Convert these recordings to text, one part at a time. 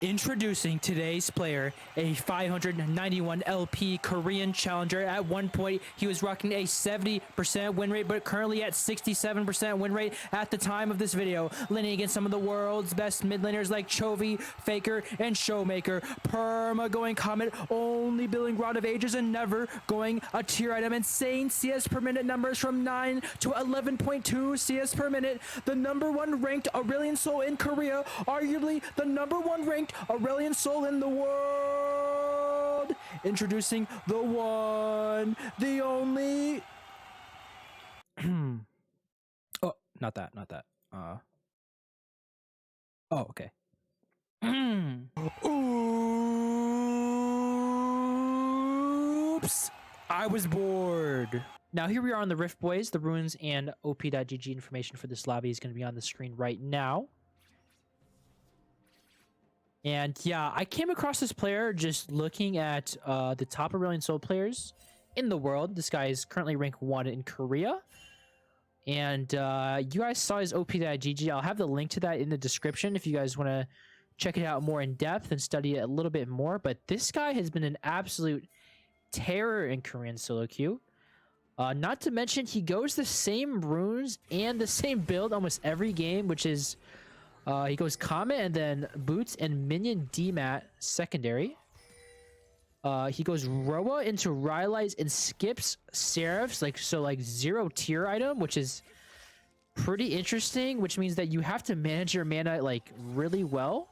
Introducing today's player, a 591 LP Korean challenger. At one point, he was rocking a 70% win rate, but currently at 67% win rate at the time of this video, laning against some of the world's best mid laners like Chovy, Faker, and Showmaker. Perma going Comet, only building Rod of Ages and never going a tier item. Insane CS per minute numbers from 9 to 11.2 CS per minute. The #1 ranked Aurelion Sol in Korea, arguably the #1 ranked Aurelion Sol in the world. Introducing the one, the only. Oh, not that. Oh, okay. Oops, I was bored. Now here we are on the Rift Boys. The runes and op.gg information for this lobby is going to be on the screen right now. And yeah, I came across this player just looking at the top Aurelion Sol players in the world. This guy is currently ranked 1 in Korea. And you guys saw his op.gg. I'll have the link to that in the description if you guys want to check it out more in depth and study it a little bit more. But this guy has been an absolute terror in Korean solo queue. Not to mention, he goes the same runes and the same build almost every game, which is... he goes Comet and then Boots and Minion DMAT secondary. He goes Roa into Rylai's and skips Seraphs, like 0 tier item, which is pretty interesting, which means that you have to manage your mana like really well.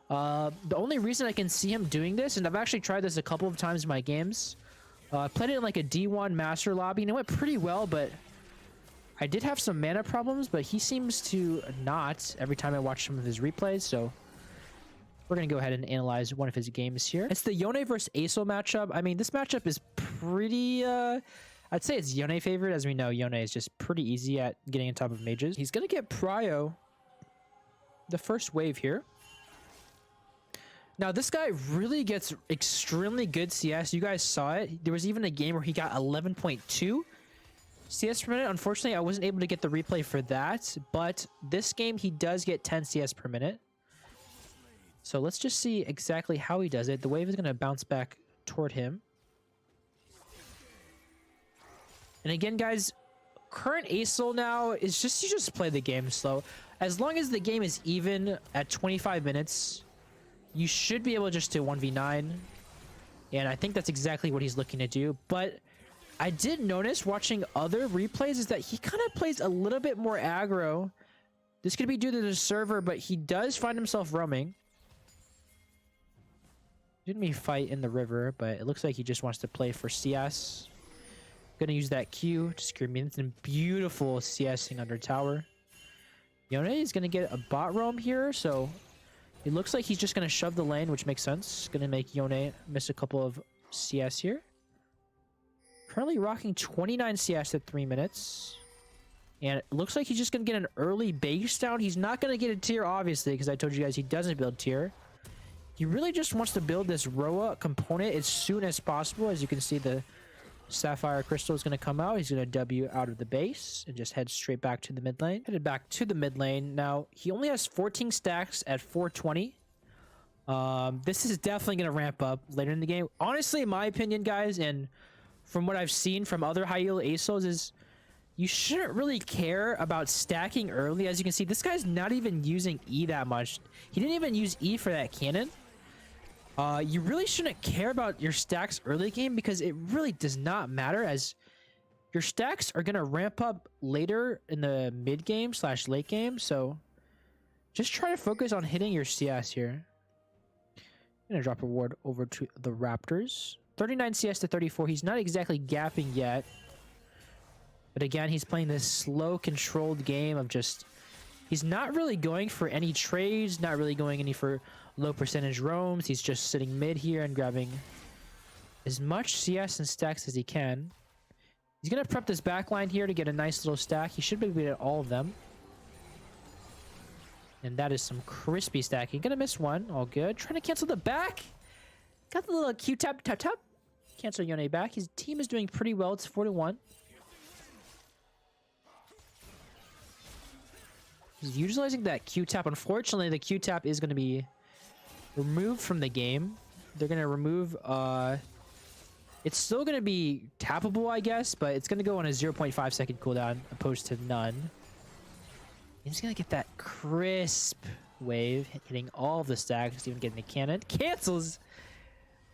The only reason I can see him doing this, and I've actually tried this a couple of times in my games, I played it in like a D1 master lobby and it went pretty well, but I did have some mana problems, but he seems to not every time I watch some of his replays, so we're going to go ahead and analyze one of his games here. It's the Yone versus Asol matchup. I mean, this matchup is pretty... I'd say it's Yone favorite. As we know, Yone is just pretty easy at getting on top of mages. He's going to get Prio the first wave here. Now, this guy really gets extremely good CS. You guys saw it. There was even a game where he got 11.2 CS per minute. Unfortunately, I wasn't able to get the replay for that, but this game he does get 10 CS per minute. So let's just see exactly how he does it. The wave is going to bounce back toward him. And again, guys, current Asol now is just, you just play the game slow. As long as the game is even at 25 minutes, you should be able just to 1v9. And I think that's exactly what he's looking to do. But I did notice watching other replays is that he kind of plays a little bit more aggro. This could be due to the server, but he does find himself roaming. Didn't me fight in the river, but it looks like he just wants to play for CS. Gonna use that Q to secure minions and beautiful CSing under tower. Yone is gonna get a bot roam here, so it looks like he's just gonna shove the lane, which makes sense. Gonna make Yone miss a couple of CS here. Currently rocking 29 CS at 3 minutes. And it looks like he's just going to get an early base down. He's not going to get a tier, obviously, because I told you guys he doesn't build tier. He really just wants to build this Roa component as soon as possible. As you can see, the Sapphire Crystal is going to come out. He's going to W out of the base and just head straight back to the mid lane. Headed back to the mid lane. Now, he only has 14 stacks at 420. This is definitely going to ramp up later in the game. Honestly, in my opinion, guys, and from what I've seen from other high elo Asols, is you shouldn't really care about stacking early. As you can see, this guy's not even using E that much. He didn't even use E for that cannon. You really shouldn't care about your stacks early game because it really does not matter, as your stacks are going to ramp up later in the mid game / late game. So just try to focus on hitting your CS here. I'm going to drop a ward over to the Raptors. 39 CS to 34. He's not exactly gapping yet. But again, he's playing this slow, controlled game of just... He's not really going for any trades, not really going any for low percentage roams. He's just sitting mid here and grabbing as much CS and stacks as he can. He's going to prep this backline here to get a nice little stack. He should be able to get all of them. And that is some crispy stacking. Going to miss one. All good. Trying to cancel the back. Got the little Q tap. Cancel Yone back. His team is doing pretty well. It's 4-1. He's utilizing that Q tap. Unfortunately, the Q tap is going to be removed from the game. They're gonna remove it's still gonna be tappable, I guess, but it's gonna go on a 0.5 second cooldown opposed to none. He's gonna get that crisp wave, hitting all of the stacks, even getting the cannon. Cancels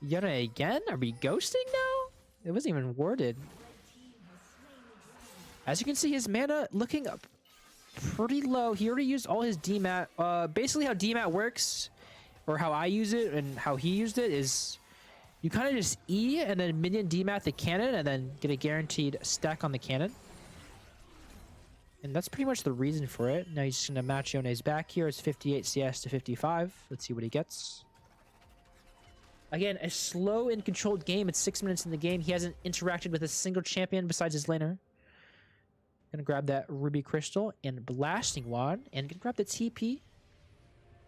Yone again? Are we ghosting now? It wasn't even worded. As you can see, his mana looking up pretty low. He already used all his DMAT. Basically how DMAT works, or how I use it and how he used it, is you kind of just E and then minion DMAT the cannon and then get a guaranteed stack on the cannon. And that's pretty much the reason for it. Now he's just going to match Yone's back here. It's 58 CS to 55. Let's see what he gets. Again, a slow and controlled game. It's 6 minutes in the game. He hasn't interacted with a single champion besides his laner. Gonna grab that Ruby Crystal and Blasting Wand. And gonna grab the TP.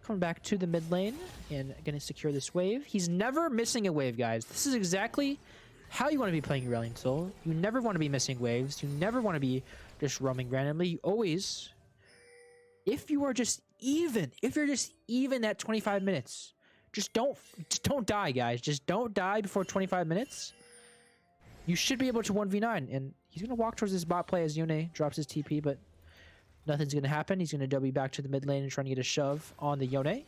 Coming back to the mid lane. And gonna secure this wave. He's never missing a wave, guys. This is exactly how you want to be playing Aurelion Sol. You never want to be missing waves. You never want to be just roaming randomly. You always... If you're just even at 25 minutes, just don't die, guys. Just don't die before 25 minutes. You should be able to 1v9, and he's going to walk towards this bot play as Yone drops his TP, but nothing's going to happen. He's going to W back to the mid lane and trying to get a shove on the Yone.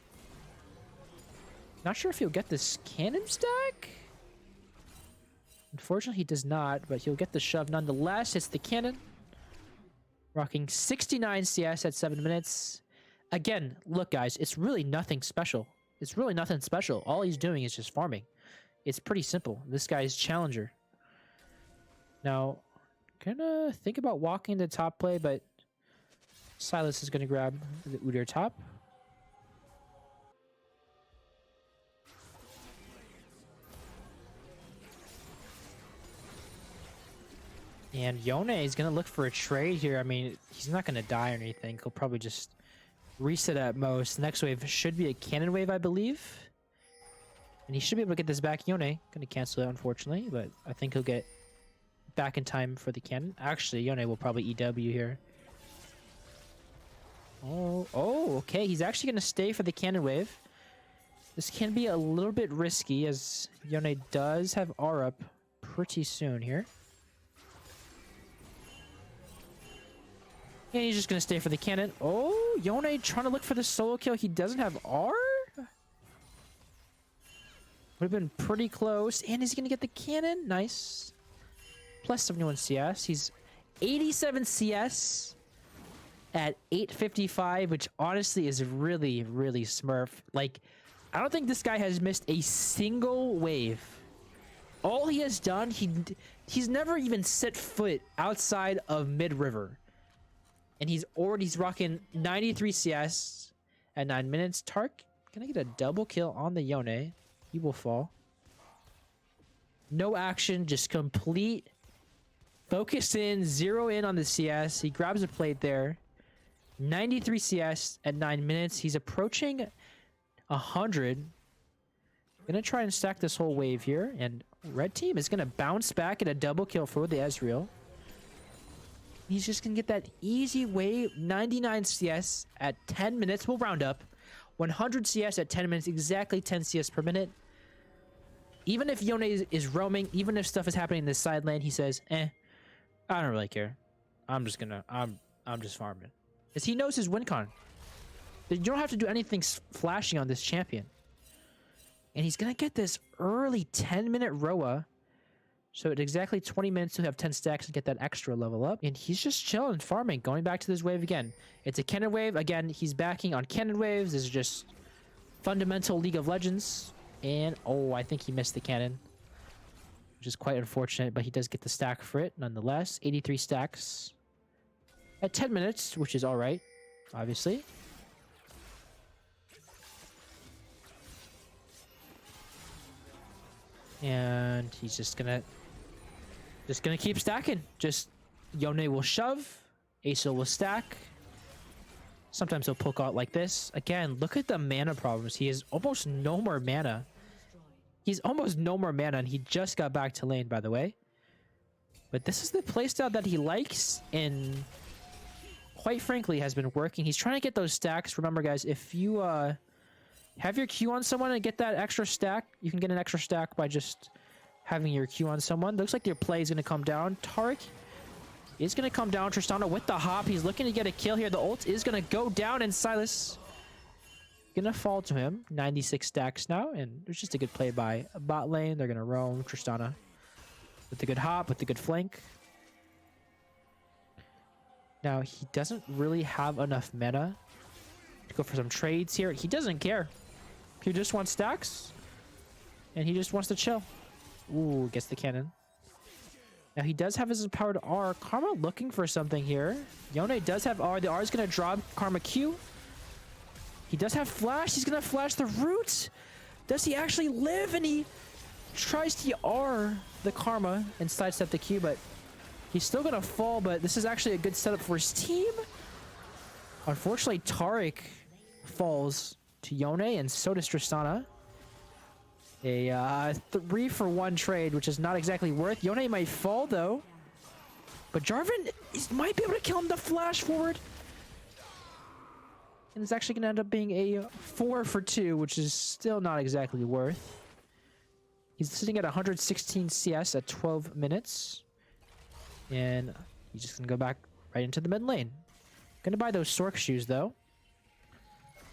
Not sure if he'll get this cannon stack. Unfortunately, he does not, but he'll get the shove nonetheless. Hits the cannon. Rocking 69 CS at 7 minutes. Again, look, guys, it's really nothing special. It's really nothing special. All he's doing is just farming. It's pretty simple. This guy is challenger. Now, gonna think about walking to top play, but Silas is gonna grab the Udyr top. And Yone is gonna look for a trade here. I mean, he's not gonna die or anything. He'll probably just reset at most. Next wave should be a cannon wave, I believe. And he should be able to get this back. Yone gonna cancel it, unfortunately, but I think he'll get back in time for the cannon. Actually, Yone will probably EW here. Oh, okay. He's actually going to stay for the cannon wave. This can be a little bit risky as Yone does have R up pretty soon here. And he's just going to stay for the cannon. Oh, Yone trying to look for the solo kill. He doesn't have R? Would have been pretty close. And he's going to get the cannon. Nice. Plus 71 CS. He's 87 CS at 855, which honestly is really, really smurf. Like, I don't think this guy has missed a single wave. All he has done, he's never even set foot outside of mid-river. And he's rocking 93 CS at 9 minutes. Tark gonna get a double kill on the Yone. He will fall. No action, just complete focus in, zero in on the CS. He grabs a plate there. 93 CS at 9 minutes. He's approaching 100. Gonna try and stack this whole wave here. And red team is gonna bounce back at a double kill for the Ezreal. He's just gonna get that easy wave. 99 CS at 10 minutes. We'll round up. 100 CS at 10 minutes. Exactly 10 CS per minute. Even if Yone is roaming, even if stuff is happening in this side lane, he says, I don't really care. I'm just farming. Because he knows his win con. You don't have to do anything flashy on this champion. And he's going to get this early 10-minute Roa. So at exactly 20 minutes, he'll have 10 stacks and get that extra level up. And he's just chilling, farming, going back to this wave again. It's a cannon wave. Again, he's backing on cannon waves. This is just fundamental League of Legends. And, oh, I think he missed the cannon, which is quite unfortunate, but he does get the stack for it nonetheless. 83 stacks at 10 minutes, which is all right, obviously. And he's just gonna keep stacking. Just Yone will shove, Asol will stack. Sometimes he'll poke out like this. Again, look at the mana problems. He has almost no more mana. He's almost no more mana, and he just got back to lane, by the way. But this is the playstyle that he likes, and quite frankly has been working. He's trying to get those stacks. Remember, guys, if you Have your Q on someone and get that extra stack. You can get an extra stack by just having your Q on someone. Looks like your play is going to come down. Taric is going to come down. Tristana with the hop. He's looking to get a kill here. The ult is going to go down, and Silas going to fall to him. 96 stacks now, and it's just a good play by bot lane. They're going to roam. Tristana with the good hop, with the good flank. Now, he doesn't really have enough mana to go for some trades here. He doesn't care. He just wants stacks, and he just wants to chill. Ooh, gets the cannon. Now, he does have his empowered R. Karma looking for something here. Yone does have R. The R is going to drop Karma Q. He does have flash. He's going to flash the root. Does he actually live? And he tries to R the Karma and sidestep the Q, but he's still going to fall. But this is actually a good setup for his team. Unfortunately, Taric falls to Yone, and so does Tristana. A 3-for-1 trade, which is not exactly worth. Yone might fall, though. But Jarvan might be able to kill him. The flash forward. And it's actually going to end up being a 4-for-2, which is still not exactly worth. He's sitting at 116 CS at 12 minutes. And he's just going to go back right into the mid lane. Going to buy those Sork shoes, though.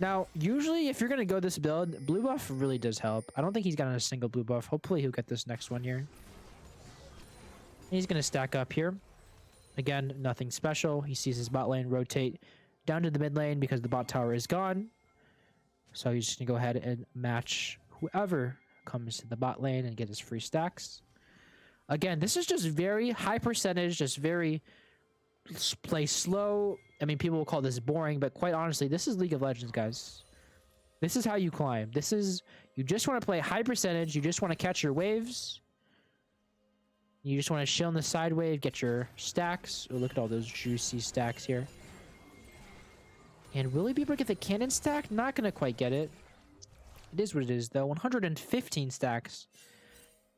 Now, usually if you're going to go this build, blue buff really does help. I don't think he's gotten a single blue buff. Hopefully he'll get this next one here. He's going to stack up here. Again, nothing special. He sees his bot lane rotate down to the mid lane because the bot tower is gone. So he's just going to go ahead and match whoever comes to the bot lane and get his free stacks. Again, this is just very high percentage, just very play slow. I mean, people will call this boring, but quite honestly, this is League of Legends, guys. This is how you climb. This is, you just want to play high percentage. You just want to catch your waves. You just want to chill in the side wave, get your stacks. Oh, look at all those juicy stacks here. And will he be able to get the cannon stack? Not going to quite get it. It is what it is, though. 115 stacks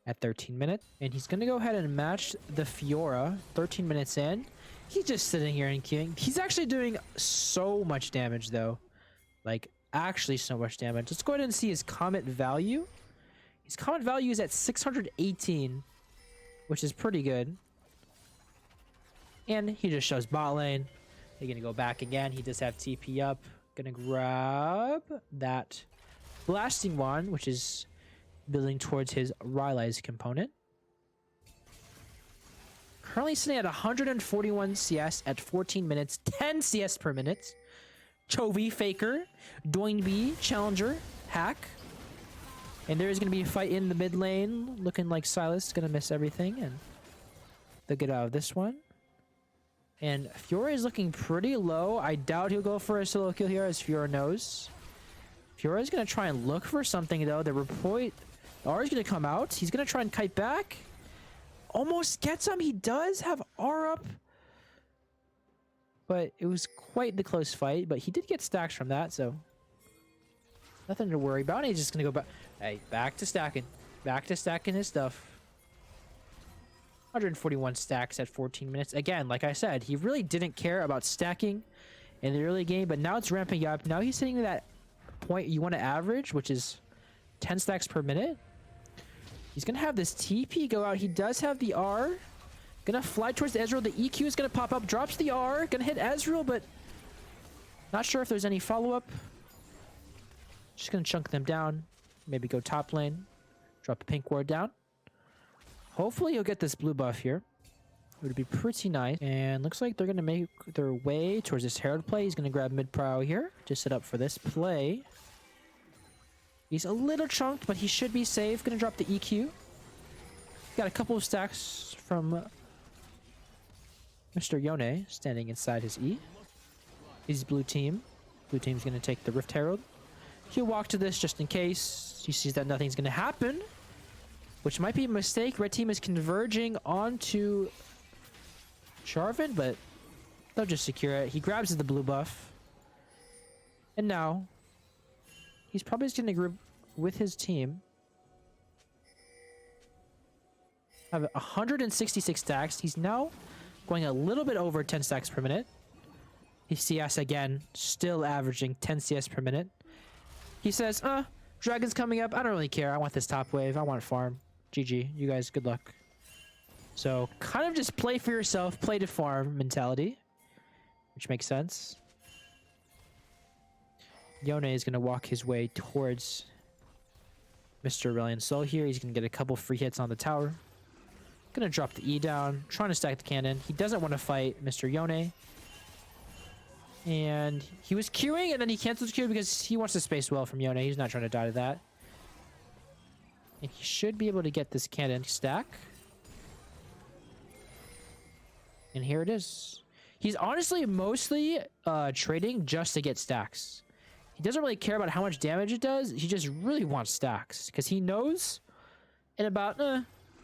at 13 minutes. And he's going to go ahead and match the Fiora 13 minutes in. He's just sitting here and queuing. He's actually doing so much damage, though. Like, actually so much damage. Let's go ahead and see his Comet value. His Comet value is at 618, which is pretty good. And he just shows bot lane. He's going to go back again. He does have TP up. Going to grab that Blasting Wand, which is building towards his Rylai's component. Currently sitting at 141 CS at 14 minutes, 10 CS per minute. Chovy, Faker, Doinby, Challenger, Hack. And there is going to be a fight in the mid lane. Looking like Silas is going to miss everything. And they'll get out of this one. And Fiora is looking pretty low. I doubt he'll go for a solo kill here, as Fiora knows. Fiora is going to try and look for something, though. The report R is going to come out. He's going to try and kite back. Almost gets him. He does have R up. But it was quite the close fight. But he did get stacks from that, so nothing to worry about. He's just going to go back. Hey, back to stacking. Back to stacking his stuff. 141 stacks at 14 minutes. Again, like I said, he really didn't care about stacking in the early game. But now it's ramping up. Now he's hitting that point you want to average, which is 10 stacks per minute. He's going to have this TP go out. He does have the R. Going to fly towards Ezreal. The EQ is going to pop up. Drops the R. Going to hit Ezreal, but not sure if there's any follow-up. Just going to chunk them down. Maybe go top lane. Drop a pink ward down. Hopefully he'll get this blue buff here. It would be pretty nice. And looks like they're going to make their way towards this Herald play. He's going to grab mid-prow here to set up for this play. He's a little chunked, but he should be safe. Going to drop the EQ. Got a couple of stacks from Mr. Yone standing inside his E. He's blue team. Blue team's going to take the Rift Herald. He'll walk to this just in case he sees that nothing's going to happen, which might be a mistake. Red team is converging onto Jarvan, but they'll just secure it. He grabs the blue buff. And now he's probably just going to group with his team. Have 166 stacks. He's now going a little bit over 10 stacks per minute. His CS again, still averaging 10 CS per minute. He says, dragon's coming up. I don't really care. I want this top wave. I want farm. GG. You guys, good luck. So kind of just play for yourself, play to farm mentality, which makes sense. Yone is going to walk his way towards Mr. Aurelion Sol here. He's going to get a couple free hits on the tower. Going to drop the E down, trying to stack the cannon. He doesn't want to fight Mr. Yone. And he was queuing, and then he cancels the queue because he wants to space well from Yone. He's not trying to die to that. And he should be able to get this cannon stack. And here it is. He's honestly mostly trading just to get stacks. He doesn't really care about how much damage it does. He just really wants stacks. Because he knows in about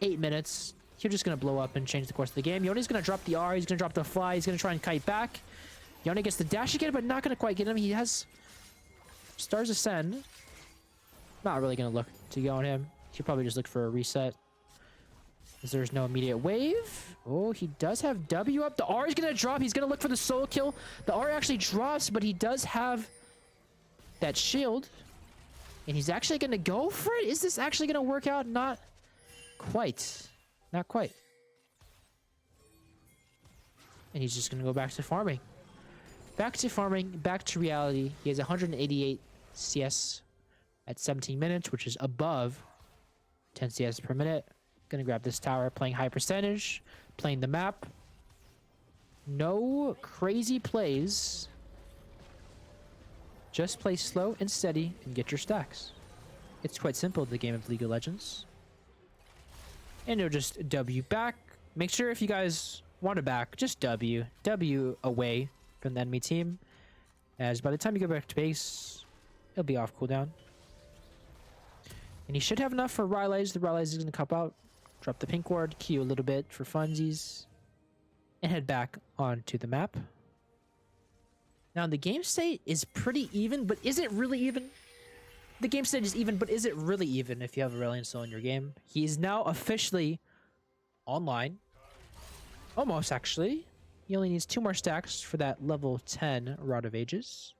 8 minutes, he's just going to blow up and change the course of the game. Yone's going to drop the R. He's going to drop the fly. He's going to try and kite back. Yone gets the dash again, but not going to quite get him. He has Stars Ascend. Not really going to look to go on him. He'll probably just look for a reset. Because there's no immediate wave. Oh, he does have W up. The R is going to drop. He's going to look for the soul kill. The R actually drops, but he does have that shield. And he's actually going to go for it. Is this actually going to work out? Not quite. Not quite. And he's just going to go back to farming. Back to farming. Back to reality. He has 188 CS at 17 minutes, which is above 10 CS per minute. Gonna grab this tower, playing high percentage, playing the map. No crazy plays. Just play slow and steady and get your stacks. It's quite simple, the game of League of Legends. And you'll just W back. Make sure if you guys want to back, just W. W away from the enemy team. As by the time you go back to base, it'll be off cooldown. And he should have enough for Rylai's. The Rylai's is going to cop out. Drop the pink ward, queue a little bit for funsies, and head back onto the map. Now, the game state is pretty even, but is it really even? The game state is even, but is it really even if you have Aurelion Sol in your game? He is now officially online. Almost, actually. He only needs 2 more stacks for that level 10 Rod of Ages.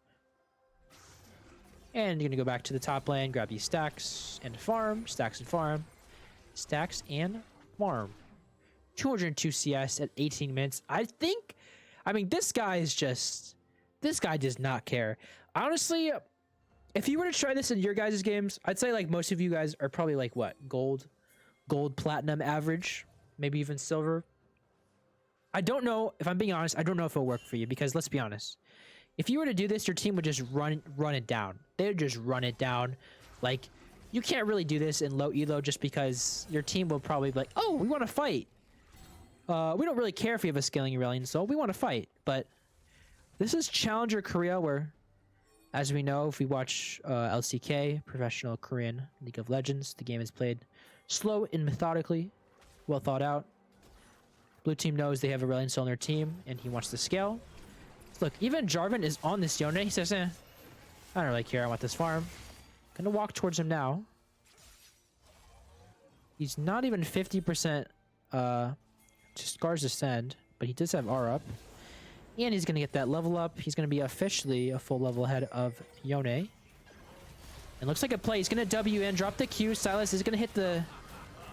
And you're going to go back to the top lane, grab these stacks, and farm. Stacks and farm. Stacks and farm. 202 CS at 18 minutes. I mean, this guy does not care. Honestly, if you were to try this in your guys' games, I'd say like most of you guys are probably like what? Gold, platinum average, maybe even silver. I don't know, if I'm being honest, I don't know if it'll work for you because let's be honest. If you were to do this, your team would just run it down. They would just run it down. Like, you can't really do this in low elo just because your team will probably be like, oh, we want to fight. We don't really care if you have a scaling Aurelion Sol. We want to fight. But this is Challenger Korea where, as we know, if we watch LCK, Professional Korean League of Legends, the game is played slow and methodically, well thought out. Blue team knows they have Aurelion Sol on their team, and he wants to scale. Look, even Jarvan is on this Yone. He says, I don't really care. I want this farm. Gonna walk towards him now. He's not even 50% to Scar's Ascend, but he does have R up. And he's gonna get that level up. He's gonna be officially a full level ahead of Yone. It looks like a play. He's gonna W in, drop the Q. Silas is gonna hit the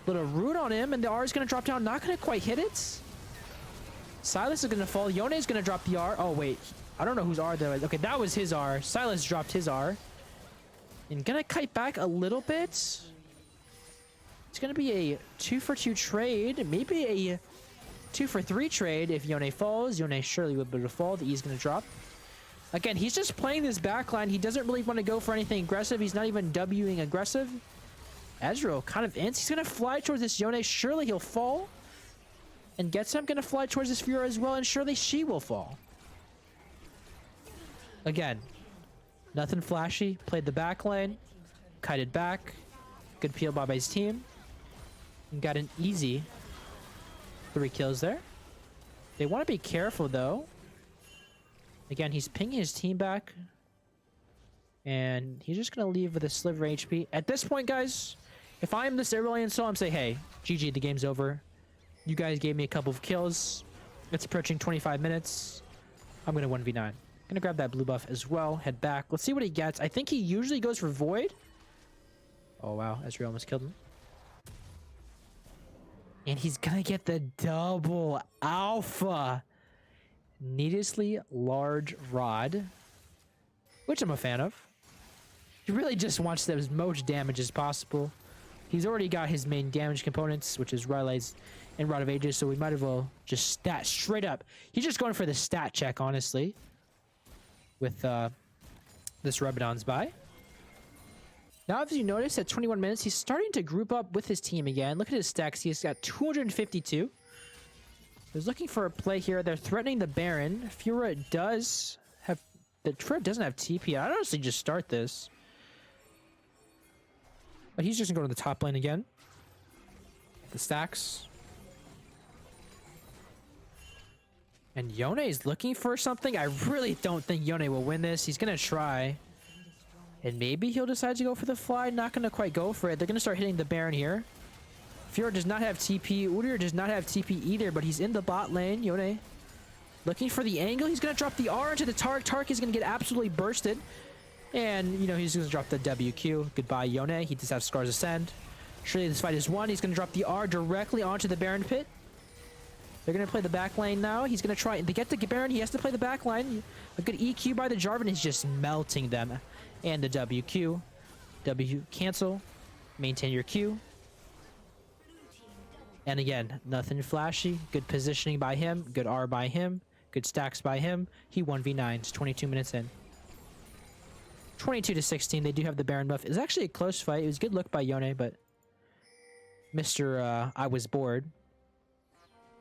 little root on him, and the R is gonna drop down. Not gonna quite hit it. Silas is gonna fall. Yone is gonna drop the R. Oh wait, I don't know whose R that was. Okay, that was his R. Silas dropped his R. And gonna kite back a little bit. It's gonna be a 2-for-2 trade. Maybe a 2-for-3 trade if Yone falls. Yone surely would be able to fall. The E is gonna drop. Again, he's just playing this backline. He doesn't really want to go for anything aggressive. He's not even Wing aggressive. Ezreal kind of ends. He's gonna fly towards this Yone. Surely he'll fall. And gets him. Gonna fly towards this Fiora as well. And surely she will fall. Again. Nothing flashy. Played the back lane. Kited back. Good peel by his team. And got an easy 3 kills there. They want to be careful though. Again, he's pinging his team back. And he's just going to leave with a sliver HP. At this point, guys, if I'm this Aurelion Sol, I'm saying, hey, GG, the game's over. You guys gave me a couple of kills. It's approaching 25 minutes. I'm going to 1v9. Gonna grab that blue buff as well. Head back. Let's see what he gets. I think he usually goes for Void. Oh, wow. Ezreal almost killed him. And he's gonna get the double alpha. Needlessly large rod, which I'm a fan of. He really just wants as much damage as possible. He's already got his main damage components, which is Rileys and Rod of Ages, so we might as well just stat straight up. He's just going for the stat check, honestly, with this Rabadon's buy. Now, if you notice, at 21 minutes, he's starting to group up with his team again. Look at his stacks. He's got 252. He's looking for a play here. They're threatening the Baron. Fiora does have... The Fiora doesn't have TP. I'd honestly just start this. But he's just going to go to the top lane again. The stacks. And Yone is looking for something. I really don't think Yone will win this. He's going to try. And maybe he'll decide to go for the fly. Not going to quite go for it. They're going to start hitting the Baron here. Fiora does not have TP. Udyr does not have TP either, but he's in the bot lane. Yone looking for the angle. He's going to drop the R into the Tark. Tark is going to get absolutely bursted. And, you know, he's going to drop the WQ. Goodbye, Yone. He does have Scar's Ascend. Surely this fight is won. He's going to drop the R directly onto the Baron pit. They're going to play the back lane now. He's going to try... To get the Baron, he has to play the back line. A good EQ by the Jarvan is just melting them. And the WQ. W cancel. Maintain your Q. And again, nothing flashy. Good positioning by him. Good R by him. Good stacks by him. He 1v9s 22 minutes in. 22-16. They do have the Baron buff. It's actually a close fight. It was a good look by Yone, but Mr. I was bored.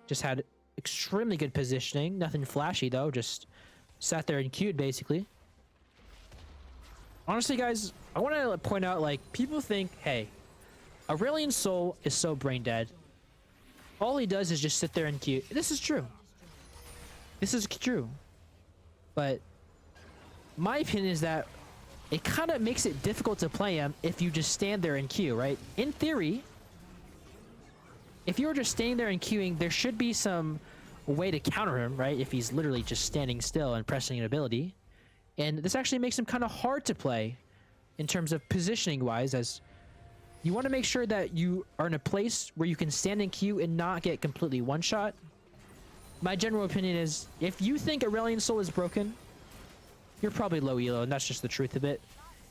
Just had extremely good positioning. Nothing flashy, though. Just sat there and queued, basically. Honestly, guys, I want to point out, like, people think, hey, Aurelion Sol is so brain dead. All he does is just sit there and queue. This is true. This is true. But my opinion is that it kind of makes it difficult to play him if you just stand there and queue, right? In theory, if you were just standing there and queuing, there should be some way to counter him, right? If he's literally just standing still and pressing an ability. And this actually makes him kind of hard to play in terms of positioning-wise, as you want to make sure that you are in a place where you can stand in queue and not get completely one-shot. My general opinion is, if you think Aurelion Sol is broken, you're probably low elo, and that's just the truth of it.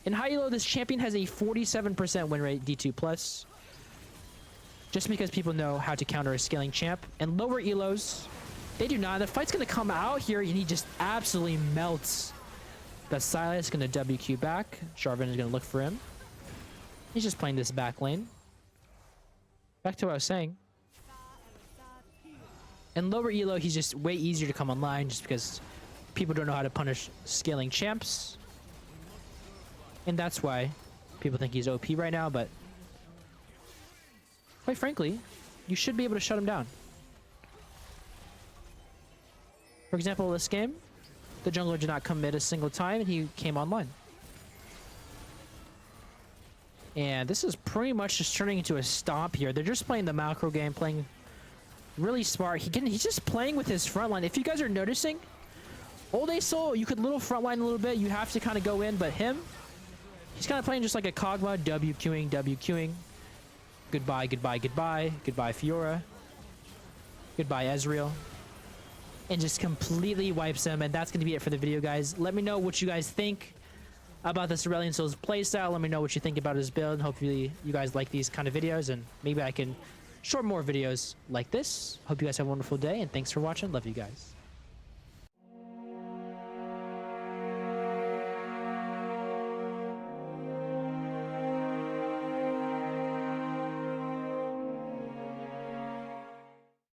In high elo, this champion has a 47% win rate, D2+. Just because people know how to counter a scaling champ. And lower elos, they do not. The fight's going to come out here, and he just absolutely melts. But Silas is going to WQ back. Jarvan is going to look for him. He's just playing this back lane. Back to what I was saying. And lower elo, he's just way easier to come online just because people don't know how to punish scaling champs. And that's why people think he's OP right now, but quite frankly, you should be able to shut him down. For example, this game, the jungler did not commit a single time and he came online. And this is pretty much just turning into a stomp here. They're just playing the macro game, playing really smart. He's just playing with his front line. If you guys are noticing, Old Asol, you could little front line a little bit. You have to kind of go in, but him, he's kind of playing just like a Kog'Maw, WQing, WQing. Goodbye, goodbye, goodbye. Goodbye, Fiora. Goodbye, Ezreal. And just completely wipes him. And that's going to be it for the video, guys. Let me know what you guys think about this Aurelion Sol's playstyle. Let me know what you think about his build. Hopefully you guys like these kind of videos, and maybe I can short more videos like this. Hope you guys have a wonderful day, and thanks for watching. Love you guys.